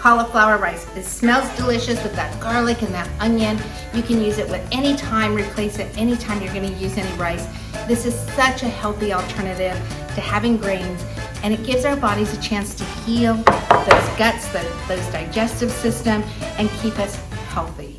cauliflower rice. It smells delicious with that garlic and that onion. You can use it with any time, replace it anytime you're gonna use any rice. This is such a healthy alternative to having grains, and it gives our bodies a chance to heal those guts, those digestive system, and keep us healthy.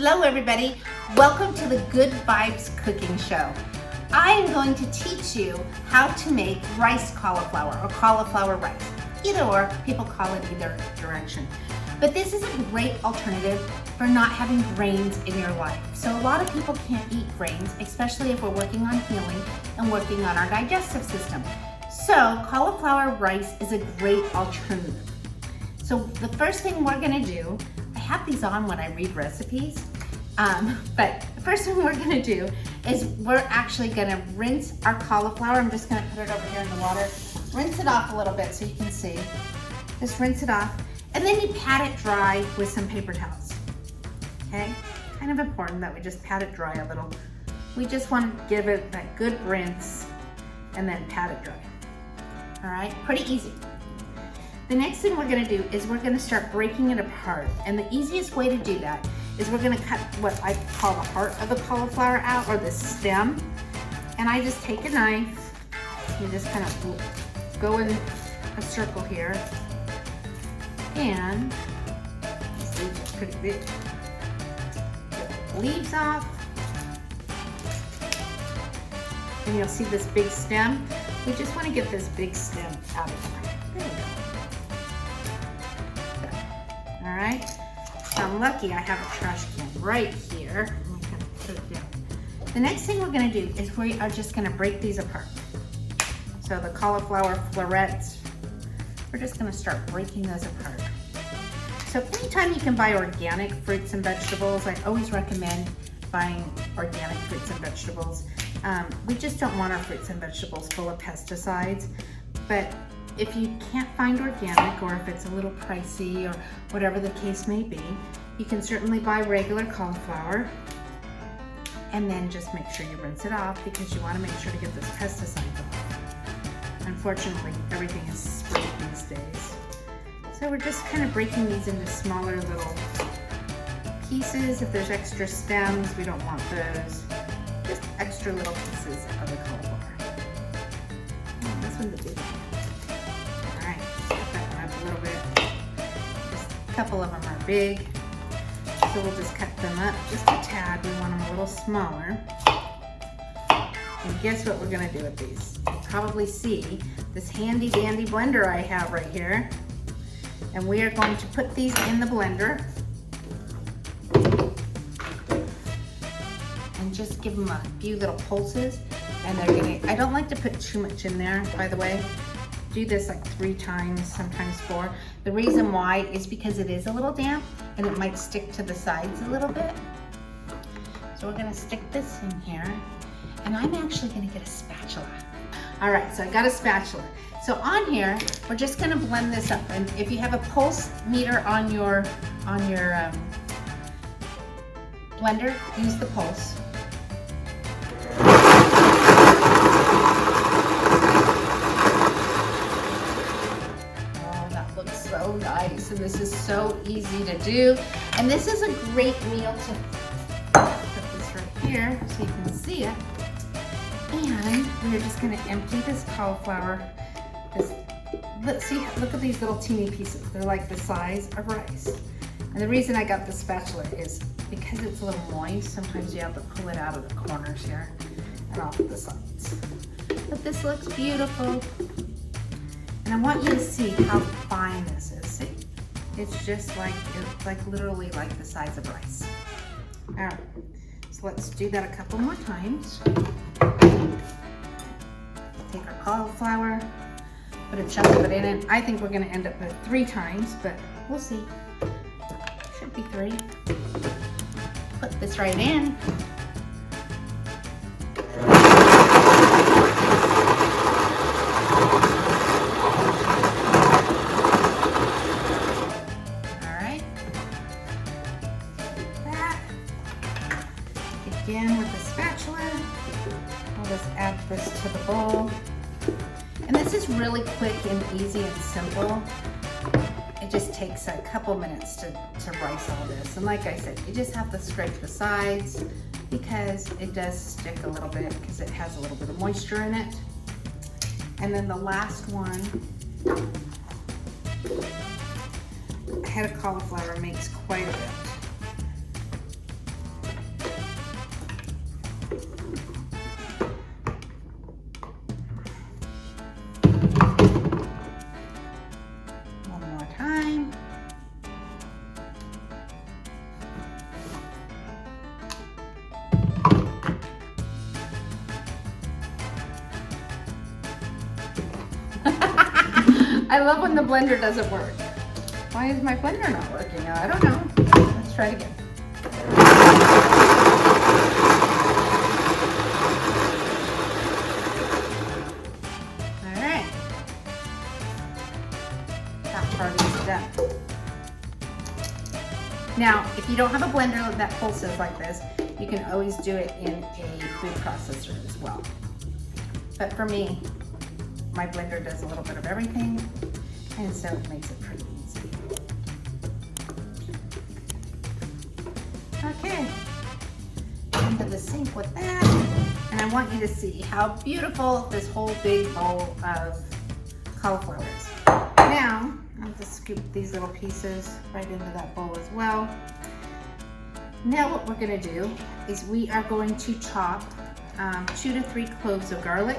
Hello everybody, welcome to the Good Vibes Cooking Show. I am going to teach you how to make rice cauliflower or cauliflower rice. Either or, people call it either direction. But this is a great alternative for not having grains in your life. So a lot of people can't eat grains, especially if we're working on healing and working on our digestive system. So cauliflower rice is a great alternative. So the first thing we're gonna do, I have these on when I read recipes, but the first thing we're gonna do is we're actually gonna rinse our cauliflower. I'm just gonna put it over here in the water. Rinse it off a little bit so you can see. Just rinse it off. And then you pat it dry with some paper towels, okay? Kind of important that we just pat it dry a little. We just want to give it that good rinse and then pat it dry. All right, pretty easy. The next thing we're gonna do is we're gonna start breaking it apart. And the easiest way to do that is we're gonna cut what I call the heart of the cauliflower out, or the stem. And I just take a knife, you just kind of go in a circle here. And these leaves are pretty big. Get the leaves off. And you'll see this big stem. We just wanna get this big stem out of there. There we go. All right, so I'm lucky I have a trash can right here. I'm gonna put it down. The next thing we're gonna do is we are just gonna break these apart. So the cauliflower florets, we're just gonna start breaking those apart. So anytime you can buy organic fruits and vegetables, I always recommend buying organic fruits and vegetables. We just don't want our fruits and vegetables full of pesticides, but if you can't find organic, or if it's a little pricey, or whatever the case may be, you can certainly buy regular cauliflower, and then just make sure you rinse it off, because you want to make sure to get those pesticides off. Unfortunately, everything is sprayed these days. So we're just kind of breaking these into smaller little pieces. If there's extra stems, we don't want those. Just extra little pieces of the cauliflower. Oh, this one's a big one. A little bit. Just a couple of them are big, so we'll just cut them up just a tad. We want them a little smaller. And guess what we're gonna do with these? You probably see this handy dandy blender I have right here, and we are going to put these in the blender and just give them a few little pulses. And they're gonna, I don't like to put too much in there, by the way. Do this like 3 times, sometimes 4. The reason why is because it is a little damp and it might stick to the sides a little bit. So we're gonna stick this in here, and I'm actually gonna get a spatula. All right, so I got a spatula. So on here, we're just gonna blend this up. And if you have a pulse meter on your blender, use the pulse. So nice, and this is so easy to do, and this is a great meal to put this right here so you can see it. And we're just going to empty this cauliflower. Look at these little teeny pieces. They're like the size of rice. And the reason I got the spatula is because it's a little moist. Sometimes you have to pull it out of the corners here and off the sides. But this looks beautiful. And I want you to see how fine this is. See? It's just like, literally like the size of rice. All right, so let's do that a couple more times. Take our cauliflower, put a chunk of it in it. I think we're gonna end up with 3 times, but we'll see. Should be 3. Put this right in. again with the spatula. I'll just add this to the bowl. And this is really quick and easy and simple. It just takes a couple minutes to rice all this. And like I said, you just have to scrape the sides because it does stick a little bit because it has a little bit of moisture in it. And then the last one, a head of cauliflower makes quite a bit. I love when the blender doesn't work. Why is my blender not working? I don't know. Let's try it again. All right. That part is done. Now, if you don't have a blender that pulses like this, you can always do it in a food processor as well. But for me, my blender does a little bit of everything, and so it makes it pretty easy. Okay, into the sink with that, and I want you to see how beautiful this whole big bowl of cauliflower is. Now, I'll just scoop these little pieces right into that bowl as well. Now what we're gonna do is we are going to chop 2 to 3 cloves of garlic.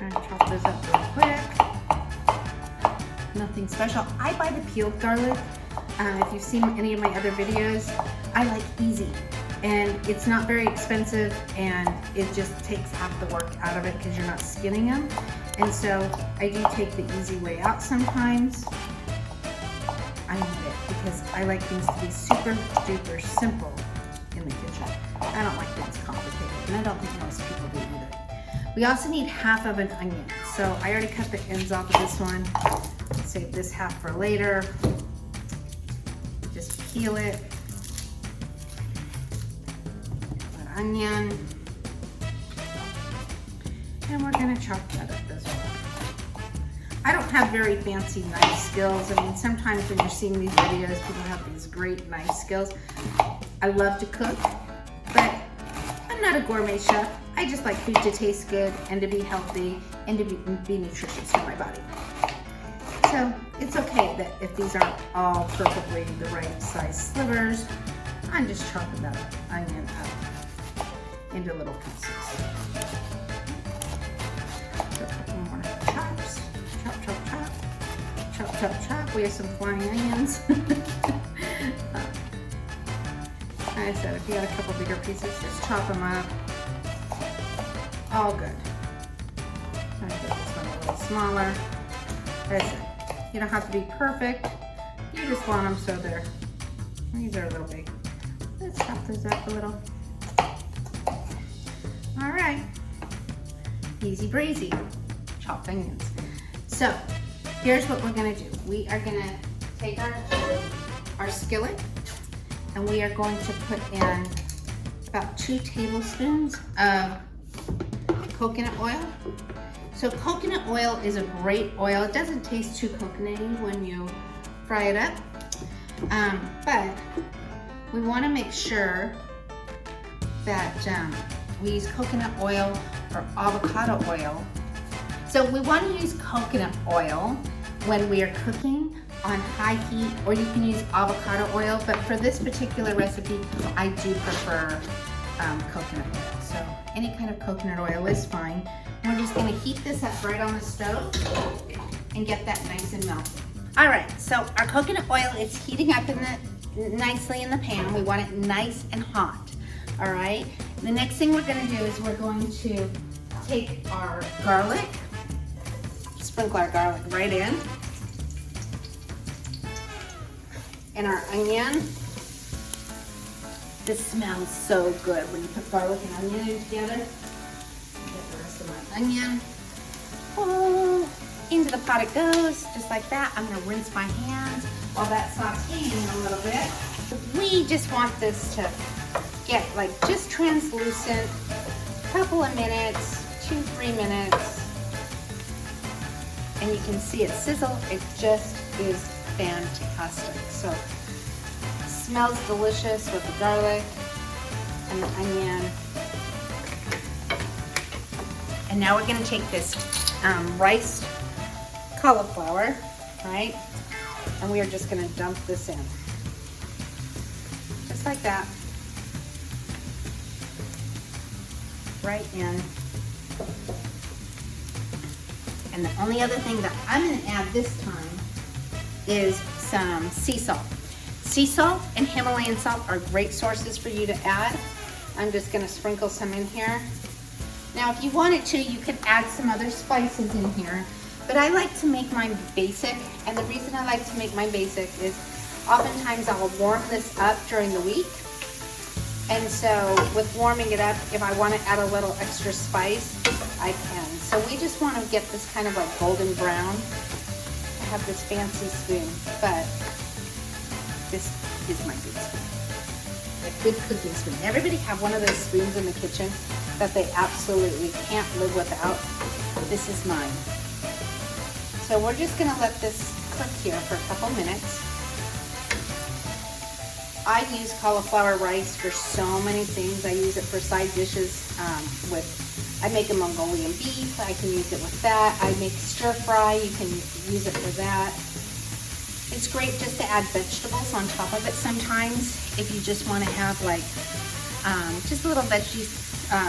I'm gonna chop those up real quick. Nothing special. I buy the peeled garlic. If you've seen any of my other videos, I like easy. And it's not very expensive, and it just takes half the work out of it because you're not skinning them. And so I do take the easy way out sometimes. I need it because I like things to be super duper simple in the kitchen. I don't like things complicated, and I don't think most people do either. We also need half of an onion. So I already cut the ends off of this one. Save this half for later. Just peel it. An onion. And we're gonna chop that up as well. I don't have very fancy knife skills. I mean, sometimes when you're seeing these videos, people have these great knife skills. I love to cook, but I'm not a gourmet chef. I just like food to taste good and to be healthy and to be nutritious for my body. So it's okay that if these aren't all perfectly the right size slivers, I'm just chopping that onion up into little pieces. So a couple more chops. Chop, chop, chop. Chop, chop, chop. We have some flying onions. Like I said, if you got a couple bigger pieces, just chop them up. All good. I'm gonna get this one a little smaller. Like I said, you don't have to be perfect. You just want them so these are a little big. Let's chop those up a little. All right. Easy breezy. Chopped onions. So here's what we're gonna do. We are gonna take our skillet, and we are going to put in about 2 tablespoons of coconut oil. So coconut oil is a great oil. It doesn't taste too coconutty when you fry it up, but we want to make sure that we use coconut oil or avocado oil. So we want to use coconut oil when we are cooking on high heat, or you can use avocado oil, but for this particular recipe, I do prefer coconut oil. So any kind of coconut oil is fine. We're just gonna heat this up right on the stove and get that nice and melted. All right, so our coconut oil is heating up nicely in the pan. We want it nice and hot, all right? The next thing we're gonna do is we're going to take our garlic, sprinkle our garlic right in, and our onion. This smells so good when you put garlic and onion in together. Get the rest of my onion. Oh, into the pot it goes, just like that. I'm gonna rinse my hands while that's sauteing a little bit. We just want this to get like just translucent, couple of minutes, 2-3 minutes, and you can see it sizzle. It just is fantastic. So it smells delicious with the garlic and the onion. And now we're gonna take this riced cauliflower, right? And we are just gonna dump this in. Just like that. Right in. And the only other thing that I'm gonna add this time is some sea salt. Sea salt and Himalayan salt are great sources for you to add. I'm just gonna sprinkle some in here. Now, if you wanted to, you could add some other spices in here, but I like to make mine basic. And the reason I like to make mine basic is oftentimes I'll warm this up during the week. And so with warming it up, if I want to add a little extra spice, I can. So we just want to get this kind of like golden brown. I have this fancy spoon, but this is my good spoon. A good cooking spoon. Everybody have one of those spoons in the kitchen that they absolutely can't live without. This is mine. So we're just gonna let this cook here for a couple minutes. I use cauliflower rice for so many things. I use it for side dishes I make a Mongolian beef. I can use it with that. I make stir fry. You can use it for that. It's great just to add vegetables on top of it sometimes if you just want to have like just a little veggie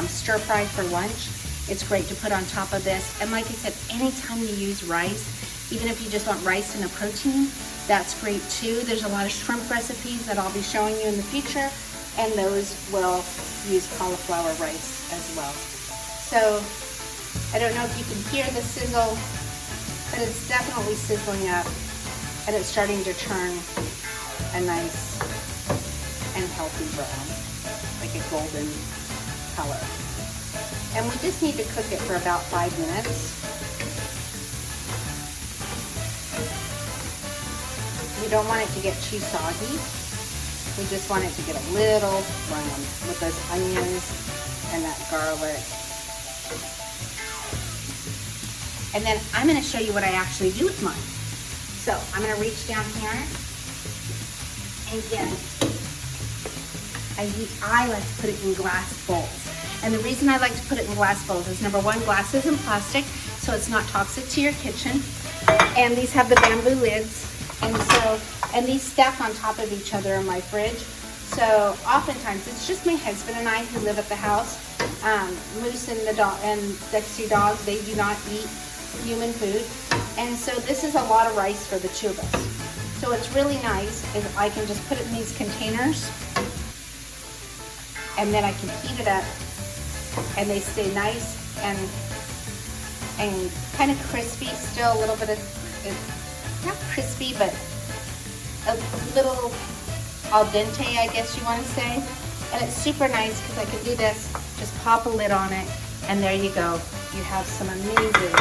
stir fry for lunch. It's great to put on top of this. And like I said, anytime you use rice, even if you just want rice and a protein, that's great too. There's a lot of shrimp recipes that I'll be showing you in the future, and those will use cauliflower rice as well. So I don't know if you can hear the sizzle, but it's definitely sizzling up, and it's starting to turn a nice and healthy brown, like a golden color. And we just need to cook it for about 5 minutes. We don't want it to get too soggy. We just want it to get a little brown with those onions and that garlic. And then I'm gonna show you what I actually do with mine. So I'm gonna reach down here and get, I like to put it in glass bowls. And the reason I like to put it in glass bowls is number one, glass isn't plastic, so it's not toxic to your kitchen. And these have the bamboo lids. And these stack on top of each other in my fridge. So oftentimes it's just my husband and I who live at the house. Moose and the dog and Dexy dog, they do not eat human food. And so this is a lot of rice for the two of us. So it's really nice if I can just put it in these containers and then I can heat it up and they stay nice and kind of crispy, still a little bit of, not crispy, but a little al dente, I guess you want to say. And it's super nice because I can do this, just pop a lid on it, and there you go. You have some amazing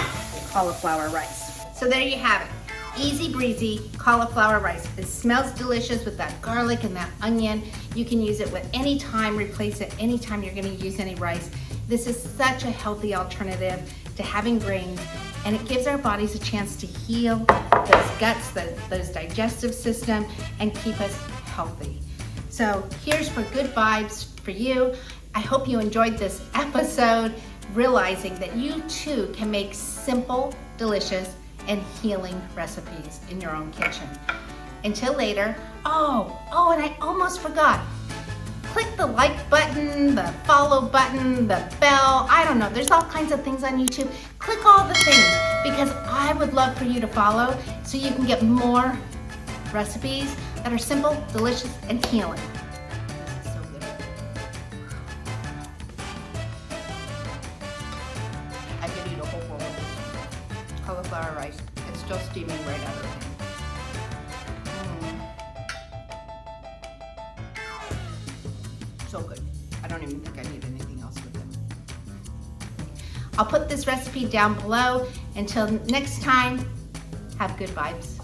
cauliflower rice. So there you have it. Easy breezy cauliflower rice. It smells delicious with that garlic and that onion. You can use it with any time, replace it anytime you're going to use any rice. This is such a healthy alternative to having grains, and it gives our bodies a chance to heal those guts, those digestive system, and keep us healthy. So here's for good vibes for you. I hope you enjoyed this episode, realizing that you too can make simple, delicious, and healing recipes in your own kitchen. Until later, oh, and I almost forgot. Click the like button, the follow button, the bell, I don't know, there's all kinds of things on YouTube. Click all the things because I would love for you to follow so you can get more recipes that are simple, delicious, and healing. This is so good. I could eat a whole bowl of cauliflower rice. It's still steaming right out of the pan. So good. I don't even think I need anything else with it. I'll put this recipe down below. Until next time, have good vibes.